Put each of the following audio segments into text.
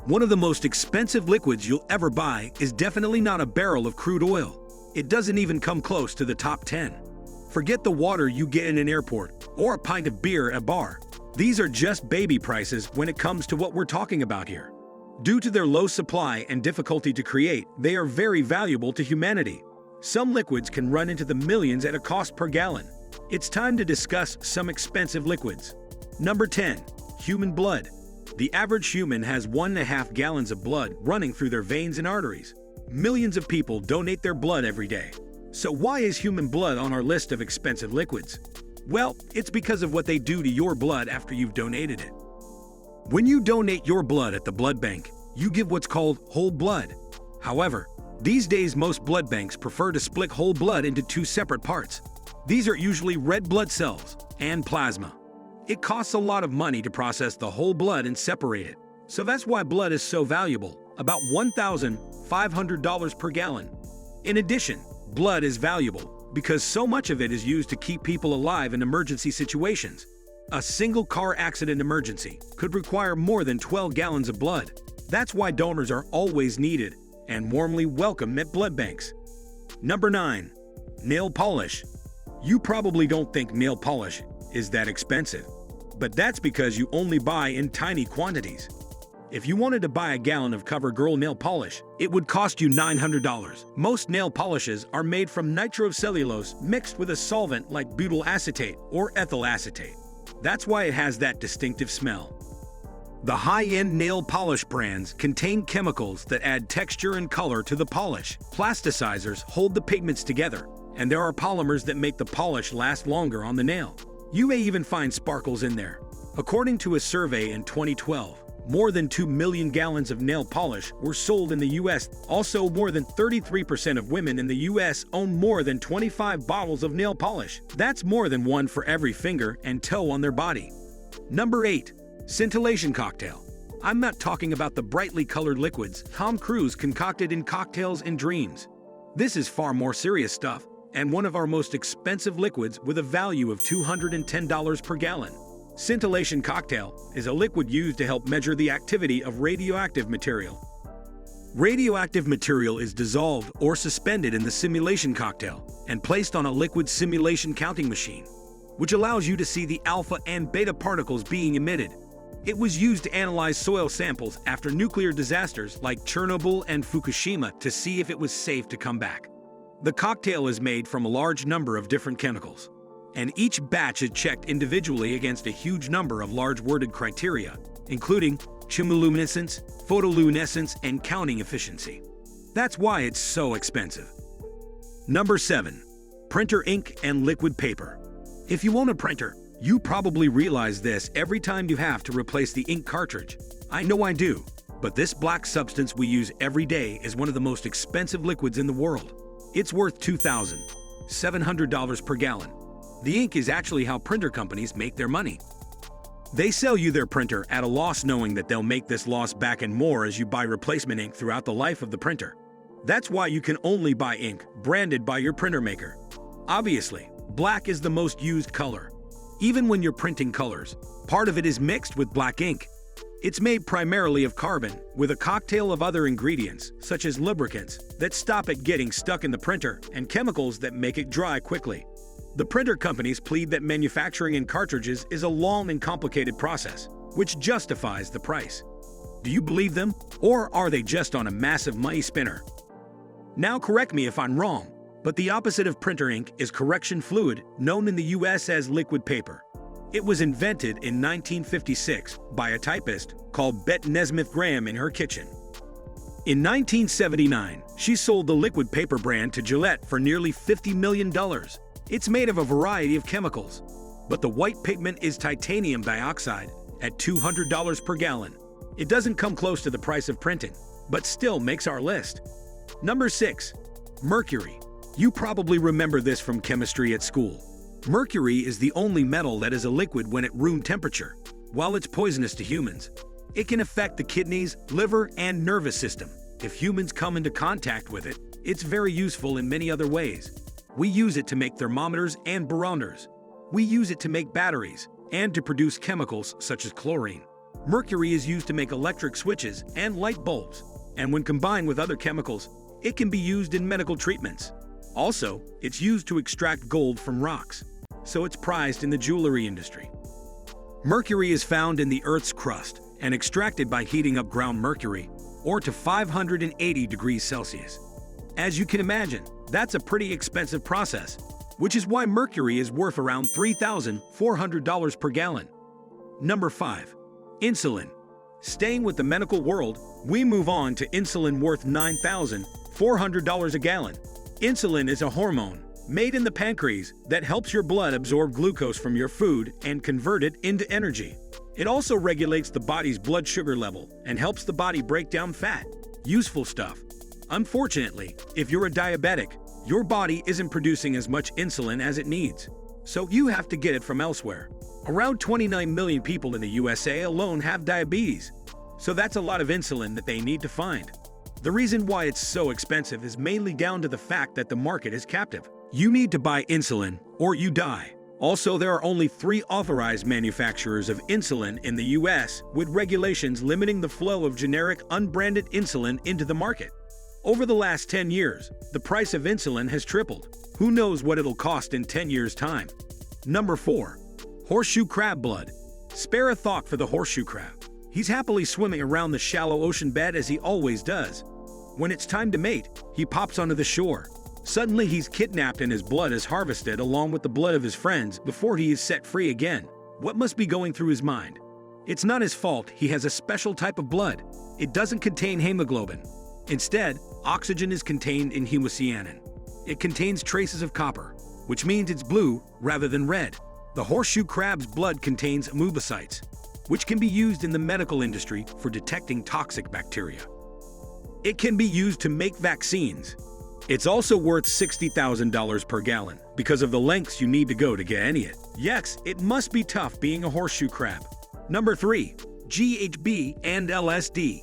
One of the most expensive liquids you'll ever buy is definitely not a barrel of crude oil. It doesn't even come close to the top 10. Forget the water you get in an airport or a pint of beer at a bar. These are just baby prices when it comes to what we're talking about here. Due to their low supply and difficulty to create, they are very valuable to humanity. Some liquids can run into the millions at a cost per gallon. It's time to discuss some expensive liquids. Number 10. Human blood. The average human has 1.5 gallons of blood running through their veins and arteries. Millions of people donate their blood every day. So why is human blood on our list of expensive liquids? Well, it's because of what they do to your blood after you've donated it. When you donate your blood at the blood bank, you give what's called whole blood. However, these days most blood banks prefer to split whole blood into two separate parts. These are usually red blood cells and plasma. It costs a lot of money to process the whole blood and separate it. So that's why blood is so valuable, about $1,500 per gallon. In addition, blood is valuable because so much of it is used to keep people alive in emergency situations. A single car accident emergency could require more than 12 gallons of blood. That's why donors are always needed and warmly welcome at blood banks. Number 9. Nail polish. You probably don't think nail polish is that expensive, but that's because you only buy in tiny quantities. If you wanted to buy a gallon of CoverGirl nail polish, it would cost you $900. Most nail polishes are made from nitrocellulose mixed with a solvent like butyl acetate or ethyl acetate. That's why it has that distinctive smell. The high-end nail polish brands contain chemicals that add texture and color to the polish. Plasticizers hold the pigments together, and there are polymers that make the polish last longer on the nail. You may even find sparkles in there. According to a survey in 2012, more than 2 million gallons of nail polish were sold in the US. Also, more than 33% of women in the US own more than 25 bottles of nail polish. That's more than one for every finger and toe on their body. Number 8. Scintillation Cocktail. I'm not talking about the brightly colored liquids Tom Cruise concocted in Cocktails and Dreams. This is far more serious stuff, and one of our most expensive liquids with a value of $210 per gallon. Scintillation Cocktail is a liquid used to help measure the activity of radioactive material. Radioactive material is dissolved or suspended in the simulation cocktail and placed on a liquid simulation counting machine, which allows you to see the alpha and beta particles being emitted. It was used to analyze soil samples after nuclear disasters like Chernobyl and Fukushima to see if it was safe to come back. The cocktail is made from a large number of different chemicals, and each batch is checked individually against a huge number of large worded criteria, including chemiluminescence, photoluminescence, and counting efficiency. That's why it's so expensive. Number 7. Printer ink and liquid paper. If you own a printer, you probably realize this every time you have to replace the ink cartridge. I know I do, but this black substance we use every day is one of the most expensive liquids in the world. It's worth $2,700 per gallon. The ink is actually how printer companies make their money. They sell you their printer at a loss, knowing that they'll make this loss back and more as you buy replacement ink throughout the life of the printer. That's why you can only buy ink branded by your printer maker. Obviously, black is the most used color. Even when you're printing colors, part of it is mixed with black ink. It's made primarily of carbon, with a cocktail of other ingredients, such as lubricants, that stop it getting stuck in the printer, and chemicals that make it dry quickly. The printer companies plead that manufacturing in cartridges is a long and complicated process, which justifies the price. Do you believe them, or are they just on a massive money spinner? Now correct me if I'm wrong, but the opposite of printer ink is correction fluid, known in the US as liquid paper. It was invented in 1956 by a typist called Bette Nesmith Graham in her kitchen. In 1979, she sold the liquid paper brand to Gillette for nearly $50 million. It's made of a variety of chemicals, but the white pigment is titanium dioxide at $200 per gallon. It doesn't come close to the price of printing, but still makes our list. Number 6. Mercury. You probably remember this from chemistry at school. Mercury is the only metal that is a liquid when at room temperature. While it's poisonous to humans, it can affect the kidneys, liver, and nervous system. If humans come into contact with it, it's very useful in many other ways. We use it to make thermometers and barometers. We use it to make batteries and to produce chemicals such as chlorine. Mercury is used to make electric switches and light bulbs, and when combined with other chemicals, it can be used in medical treatments. Also, it's used to extract gold from rocks, so it's prized in the jewelry industry. Mercury is found in the Earth's crust and extracted by heating up ground mercury, or to 580 degrees Celsius. As you can imagine, that's a pretty expensive process, which is why mercury is worth around $3,400 per gallon. Number 5. Insulin. Staying with the medical world, we move on to insulin, worth $9,400 a gallon. Insulin is a hormone made in the pancreas that helps your blood absorb glucose from your food and convert it into energy. It also regulates the body's blood sugar level and helps the body break down fat. Useful stuff. Unfortunately, if you're a diabetic, your body isn't producing as much insulin as it needs, so you have to get it from elsewhere. Around 29 million people in the USA alone have diabetes, so that's a lot of insulin that they need to find. The reason why it's so expensive is mainly down to the fact that the market is captive. You need to buy insulin or you die. Also, there are only 3 authorized manufacturers of insulin in the US, with regulations limiting the flow of generic unbranded insulin into the market. Over the last 10 years, the price of insulin has tripled. Who knows what it'll cost in 10 years' time? Number 4. Horseshoe crab blood. Spare a thought for the horseshoe crab. He's happily swimming around the shallow ocean bed as he always does. When it's time to mate, he pops onto the shore. Suddenly he's kidnapped and his blood is harvested along with the blood of his friends before he is set free again. What must be going through his mind? It's not his fault he has a special type of blood. It doesn't contain hemoglobin. Instead, oxygen is contained in hemocyanin. It contains traces of copper, which means it's blue rather than red. The horseshoe crab's blood contains amoebocytes, which can be used in the medical industry for detecting toxic bacteria. It can be used to make vaccines. It's also worth $60,000 per gallon because of the lengths you need to go to get any it. Yes, it must be tough being a horseshoe crab. Number 3. GHB and LSD.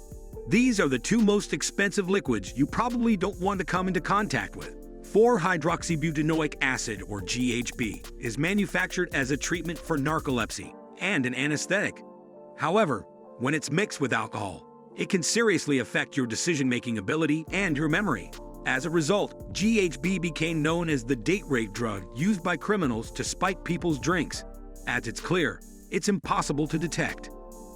These are the 2 most expensive liquids you probably don't want to come into contact with. 4-hydroxybutanoic acid, or GHB, is manufactured as a treatment for narcolepsy and an anesthetic. However, when it's mixed with alcohol, it can seriously affect your decision-making ability and your memory. As a result, GHB became known as the date rape drug used by criminals to spike people's drinks. As it's clear, it's impossible to detect.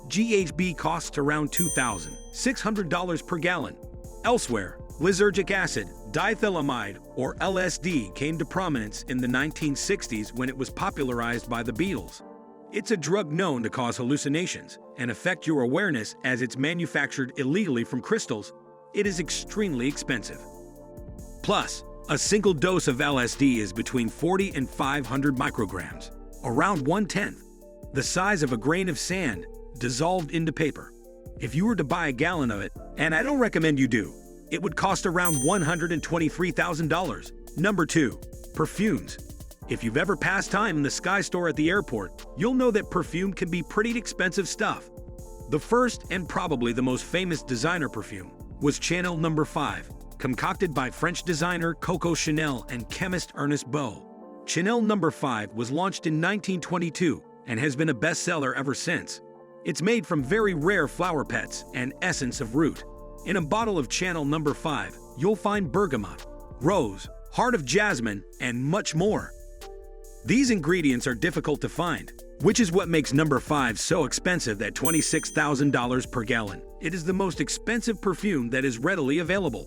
GHB costs around $2,600 per gallon. Elsewhere, lysergic acid, diethylamide, or LSD came to prominence in the 1960s when it was popularized by the Beatles. It's a drug known to cause hallucinations and affect your awareness as it's manufactured illegally from crystals. It is extremely expensive. Plus, a single dose of LSD is between 40 and 500 micrograms, around 1/10 the size of a grain of sand dissolved into paper. If you were to buy a gallon of it, and I don't recommend you do, it would cost around $123,000. Number 2. Perfumes. If you've ever passed time in the Sky Store at the airport, you'll know that perfume can be pretty expensive stuff. The first and probably the most famous designer perfume was Chanel No. 5, concocted by French designer Coco Chanel and chemist Ernest Beau. Chanel No. 5 was launched in 1922 and has been a bestseller ever since. It's made from very rare flower pets and essence of root. In a bottle of Chanel No. 5, you'll find bergamot, rose, heart of jasmine, and much more. These ingredients are difficult to find, which is what makes No. 5 so expensive at $26,000 per gallon. It is the most expensive perfume that is readily available.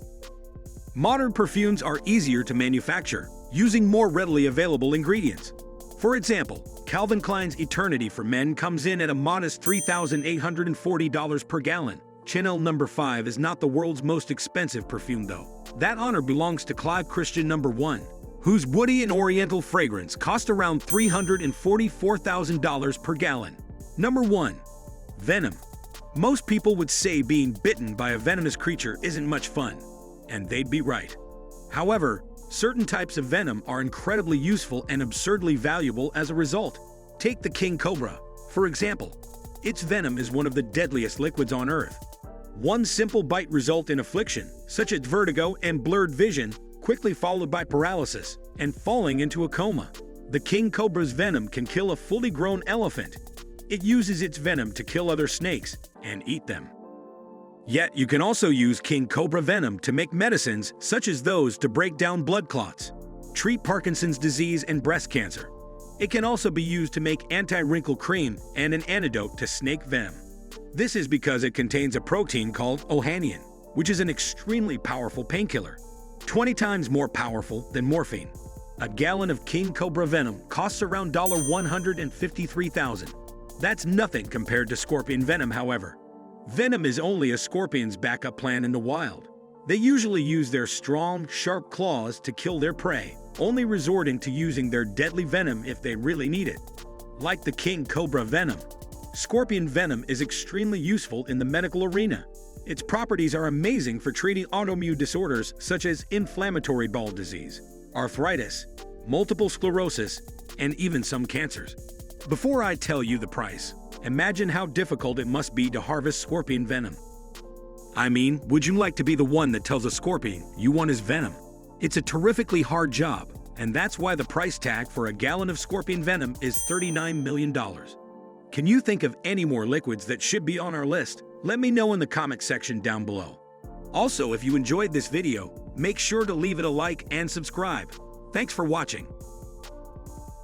Modern perfumes are easier to manufacture, using more readily available ingredients. For example, Calvin Klein's Eternity for Men comes in at a modest $3,840 per gallon. Chanel No. 5 is not the world's most expensive perfume though. That honor belongs to Clive Christian No. 1, whose woody and oriental fragrance cost around $344,000 per gallon. Number 1. Venom. Most people would say being bitten by a venomous creature isn't much fun, and they'd be right. However, certain types of venom are incredibly useful and absurdly valuable as a result. Take the king cobra, for example. Its venom is one of the deadliest liquids on Earth. One simple bite results in affliction, such as vertigo and blurred vision, quickly followed by paralysis and falling into a coma. The king cobra's venom can kill a fully grown elephant. It uses its venom to kill other snakes and eat them. Yet you can also use king cobra venom to make medicines such as those to break down blood clots, treat Parkinson's disease and breast cancer. It can also be used to make anti-wrinkle cream and an antidote to snake venom. This is because it contains a protein called ohanian, which is an extremely powerful painkiller, 20 times more powerful than morphine. A gallon of king cobra venom costs around $153,000. That's nothing compared to scorpion venom, however. Venom is only a scorpion's backup plan in the wild. They usually use their strong, sharp claws to kill their prey, only resorting to using their deadly venom if they really need it. Like the king cobra venom, scorpion venom is extremely useful in the medical arena. Its properties are amazing for treating autoimmune disorders such as inflammatory bowel disease, arthritis, multiple sclerosis, and even some cancers. Before I tell you the price, imagine how difficult it must be to harvest scorpion venom. I mean, would you like to be the one that tells a scorpion you want his venom? It's a terrifically hard job, and that's why the price tag for a gallon of scorpion venom is $39 million. Can you think of any more liquids that should be on our list? Let me know in the comment section down below. Also, if you enjoyed this video, make sure to leave it a like and subscribe. Thanks for watching.